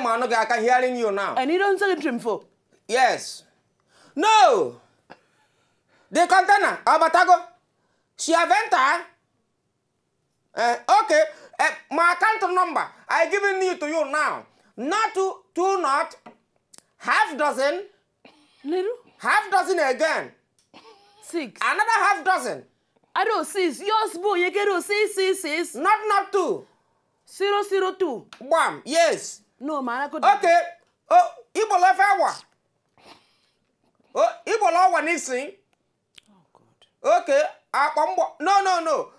man, I can hearing you now. And you don't sell it trim for? Yes. No. The container, Abatago. She have entered. Okay. My account number, I giving you to you now. Not two not. Half dozen. Little? Half dozen again. 6. Another half dozen. I don't 6. Yours, boy, you get 6. Not 2. 002. Bam. Yes. No, man, I could. Okay. Oh, Ibola Fawa. Oh, Ibola Wanisi. Oh, God. Okay. No.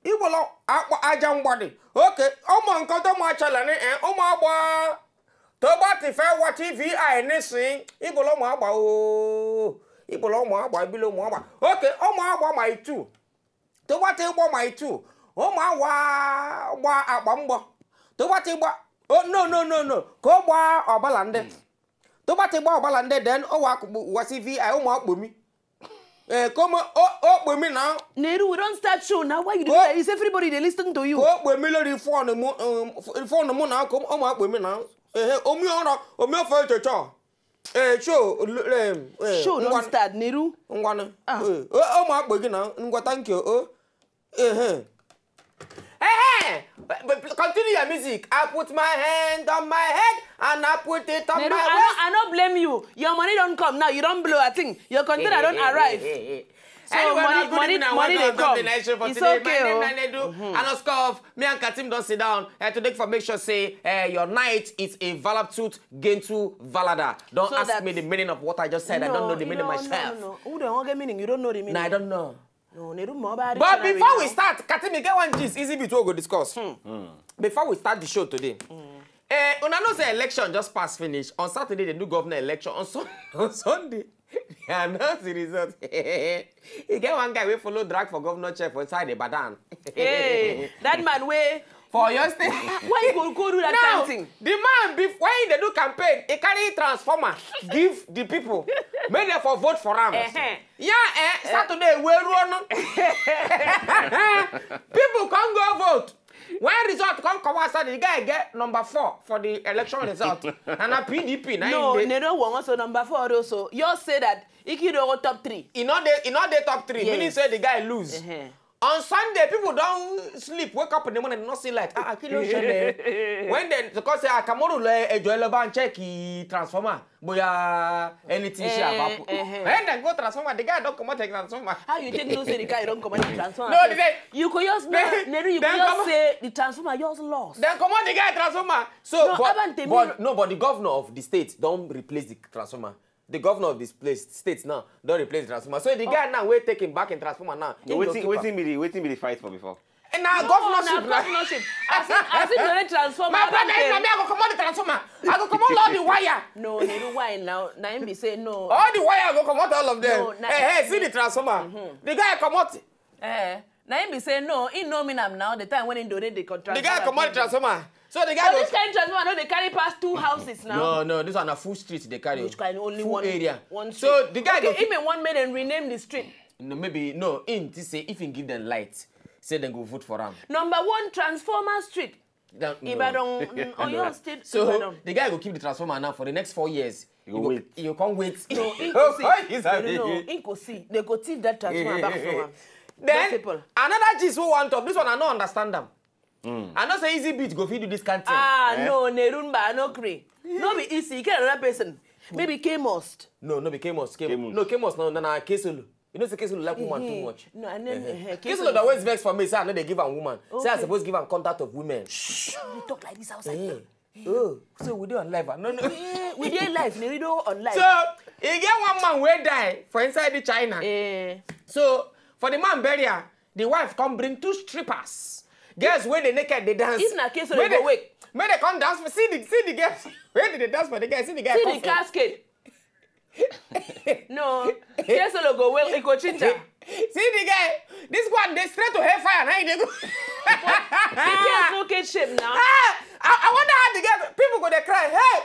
Ibola Ajambody. Okay. My Koto Machalani and Omaba. Tobati Fawa TV, I nissing. Ibola Maba. Ibola Maba, below Maba. Okay. Omaba, my 2. Tobati my 2. Wa Abamba. Tobati. Oh, no. Go wa Obalande. Tobati wa Obalande, then was if I almost me. Come up with me now. Neru, we don't start show now. Why you do that? Is everybody they listen to you? Go with me, lady, for the moon now. Come up with me now. Me for show, don't start, Neru. One. My begin now. Thank you. Hey, continue your music. I put my hand on my head and I put it on my waist. I don't blame you. Your money don't come now. You don't blow a thing. Your container don't arrive. So anyway, money they come. It's okay. And of me and Katim don't sit down. Today for make sure say your night is a valab tooth gain to valada. Don't ask me the meaning of what I just said. I don't know the meaning myself. No. Who don't get meaning? You don't know the meaning. No, I don't know. No, but before we start, Katimi, get one gist. Easy bit we go discuss. Before we start the show today, una know the election just passed finish. On Saturday, the new governor election. On Sunday, they announced the result. You get one guy we follow drag for governor chair for inside the Badan. Hey, that man way. For your state. Why you go do that kind of thing? The man, when they do campaign, he carry Transformer, give the people. Make them for vote for him. Saturday, we run. People can't go vote. When result come outside, the guy get number 4 for the election result. And a PDP. No, they don't want also number 4 also. You say that he could go top 3. He not the top 3. Yes. Meaning say the guy lose. On Sunday, people don't sleep, wake up in the morning and not see light. When they because say Kamoro and check Transformer, boya anything she have. When they go Transformer, the guy don't come out take Transformer. How you take no say the guy don't come out take Transformer? No, you could just you could just say the Transformer yours lost. Then come on the guy Transformer. So but the governor of the state don't replace the Transformer. The governor of this place, states now, don't replace the Transformer. So the guy now, we're taking back in Transformer now. Waiting me the fight for before. And now governorship. I see no Transformer. My brother, I go come on the Transformer. I go come on all the wire. No, they do wire now. Naim be say no. All the wire go come out all of them. Hey, see the Transformer. The guy come out. Naim be say no. He know me now. The time when he donate the contract. The guy come out the Transformer. So the guy this kind of Transformer, no, they carry past 2 houses now. No, this one a full street they carry. Which kind only full one area. One street. So the guy even one made and rename the street. No, maybe no. In this say if he give them light, say then go vote for him. Number 1 Transformer Street. Ibadan on your state. So the guy will keep the Transformer now for the next 4 years. You can't wait. No, see. They go thief that Transformer back from him. Then another gist who want top. This one I don't understand them. I know say easy beat go feed you this kind of thing. No, Nerumba, no cree. No be easy, get another person. Maybe K-Most. No, be K-Most. No, K-Most, no, Kesulu. You know, say Kesulu like woman too much. No, and then Kesulu always vex for me. Say I know they give a woman. Say I supposed to give a contact of women. Shh, you talk like this outside. Oh, so we do on live. No. We do live. We do on live. So, you get one man where die for inside the China. So, for the man burial, the wife come bring 2 strippers. Girls, when they naked, they dance. If not case, they go wake. When they come dance, see the girls. When did they dance for the guys? See the guys. See the casket. No, case go well. It go chincha. See the guy. This one they straight to hellfire. Now they go. The girls no get shape now. I wonder how the girls. People go they cry. Hey,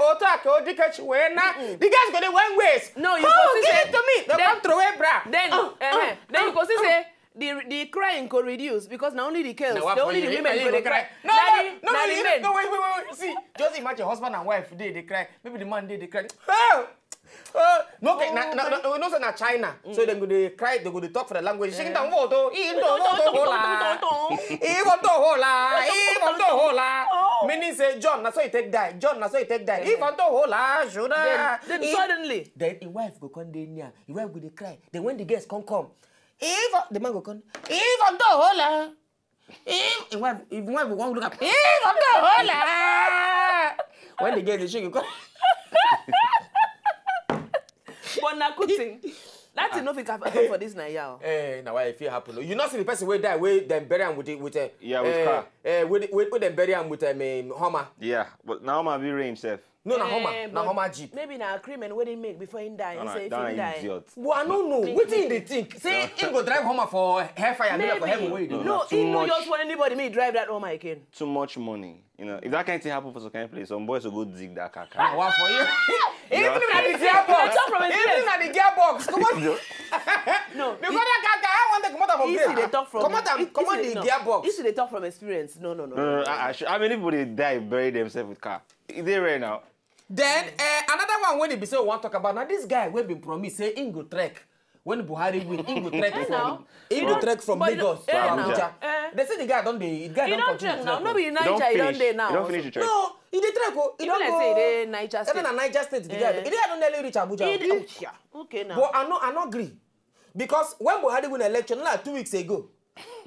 Ontop, dikach wena. The guys go they one ways. No, you go give it to me. They come throw away bra. Then you go say. the crying could reduce because not only the girls, the only the women could cry. No, wait. Just imagine husband and wife they cry. Maybe the man they cry. No, okay, no, say na China. So they go they cry, they go they talk for the language. Sing down photo. Meaning say John, that's why he take die. John, that's why he take die. Even to hola, shoulda. Then suddenly, then the wife go come near. The wife go they cry. Then when the guests come. If the man go come, even to hola. If wife go come look up. Even to hola. When the guests she go come. but na good thing. That's enough it can happen for this now, y'all. Now why if it happen? You not see the person where die, where them bury him with with car. With them bury him with Hummer. Yeah, but now Hummer be range, Chef. No, na Hummer Jeep. Maybe na agreement where they make before he die. He say if he die. Well, I don't know. What do they think? Say he go drive Hummer for hellfire, maybe for heaven way. No, he no just want anybody me drive that Hummer again. Too much money. You know, if that kind of thing happen for some kind of place, some boys will go dig that car. What for you? Even at the gearbox. Even at the gearbox. Come on. No. Because that car, I want to come out from there. They talk from. Come on the gearbox. This is they talk from experience. No. I mean, people they die, bury themselves with car. Is they right now? Then another one when they be say we want to talk about now. This guy will be promised say he go trek. When Buhari win, he go trek from Lagos to Abuja. They say the guy don't continue to trek. No be Niger, he don't dey now. He don't finish the trek. No, he dey trek. He don't go. Say they Niger State. Even Niger State, the guy don't nearly reach Abuja. Okay now. But I not agree because when Buhari win election like 2 weeks ago,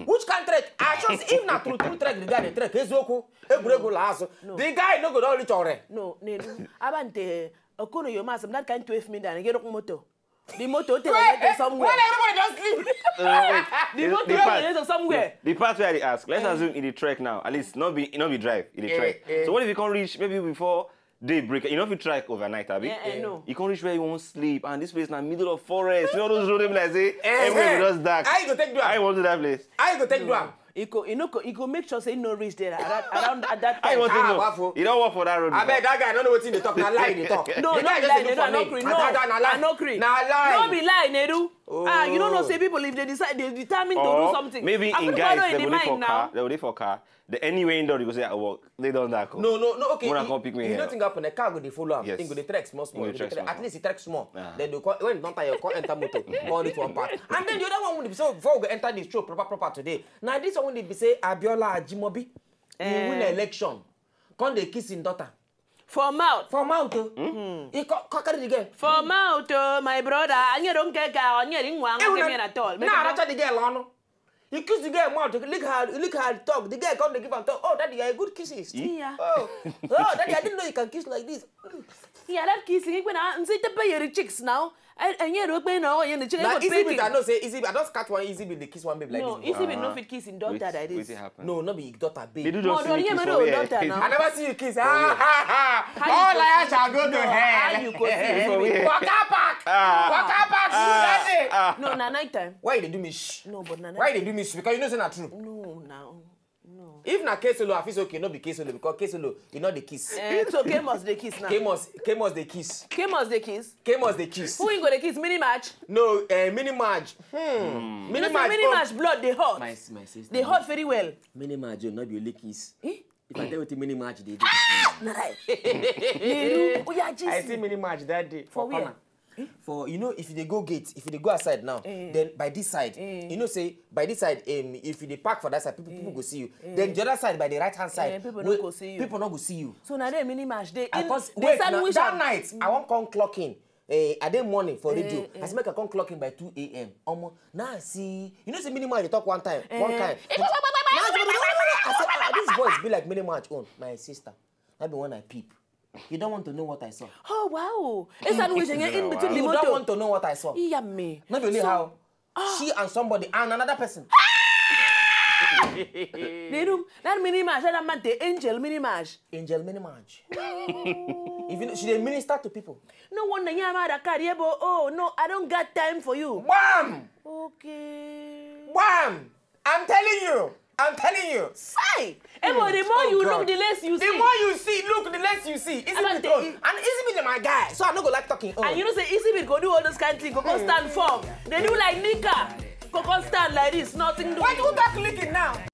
which can trek? I just if not true trek the guy dey trek. Ezoko, Ebrego lazo. The guy no go don reach already. No, Nedu. Abante, Okono Yomasam that kind 12 minutes and get up moto. The motor take somewhere. When everybody just sleep. The motor take somewhere. The part where they ask, let's assume in the trek now, at least not be drive in the trek. So what if you can't reach maybe before daybreak? You know if you trek overnight, Abi? No. You can't reach where you won't sleep, and this place in the middle of forest. You know those roads like say everywhere just dark. I go take you. I want to that place. I go take you. He go make sure say no reach there around at that time. I want to know. You don't work for that road. I bet that guy don't know what's in the talk. Now lie in the talk. No, not lie, Nedu. No, be lie, Nedu. You don't know say people if they decide they determine to do something. Maybe in guys they will wait for car. The anyway indoor you go say I work. They don't that. No. Okay. When I come pick me you here. don't think happen. The car go they follow him. Yes. Think go they trek small. At least he trek small. Then they when don't tire enter motor. Go reach one part. And then the other one will be so before we enter this show proper today. Now this one will be say Abiola Ajimobi. He win election. Come they kiss his daughter. For mouth. He carry the girl. For mouth, my brother. And you don't get at all. Nah, that's the girl on. He kissed the girl mouth. Look her talk. The girl come to give her talk. Oh, daddy, you good kisses. Yeah. Oh, daddy, I didn't know you can kiss like this. Yeah, that kissing. When I'm saying to pay your chicks now. And you're not paying all the chicks. Now, easy bit, I don't say easy bit. I don't catch one easy bit. They kiss one baby like this. No, easy bit no fit kissing daughter like this. No, not be daughter baby. They do just see daughter now. I never see you kiss. All liars shall go to hell. How you go see? Waka pack. No, na night time. Why they do me shh? No, but na night. Why they do me shh? Because you know it's not true. No, now. No. If na K-Solo, I feel okay, not be K-Solo because K-Solo, you know the kiss. So K must the kiss now. K must the kiss. K must the kiss. K must the kiss. Who ain't got the kiss? Mini match. No, mini match. Mini match blood they hot. My sister. They hot very well. Mini match, you not be only kiss. If I tell you what the mini match they do. I see mini match that day for corner. For you know, if they go gate, if they go outside now, then by this side, you know, say by this side, if they park for that side, people go see you. Then the other side, by the right hand side, people not go see you. People not go see you. So now they mini match. They wait, that night I won't come clock in. At the morning for radio, I say make I come clock in by 2 a.m. Now see, you know, say mini match they talk one time. I said, this voice be like mini match own. My sister, that be one I peep. You don't want to know what I saw. Oh wow! It's an in between the You motor. don't want to know what I saw. Yeah, me. Not only how she and somebody and another person. That mini match, that man, the angel mini match. Angel mini match. Even she didn't minister to people. No wonder you are that carrier. Oh no, I don't got time for you. Wham! Okay. Wham! I'm telling you. Say, the more you look, the less you see. The more you see, look, the less you see. And Easy my guy, so I don't go like talking. And you know, say Easy go do all those kind of things, go stand form. They do like Nika. Coco stand like this, nothing do. Why you talk clicking now?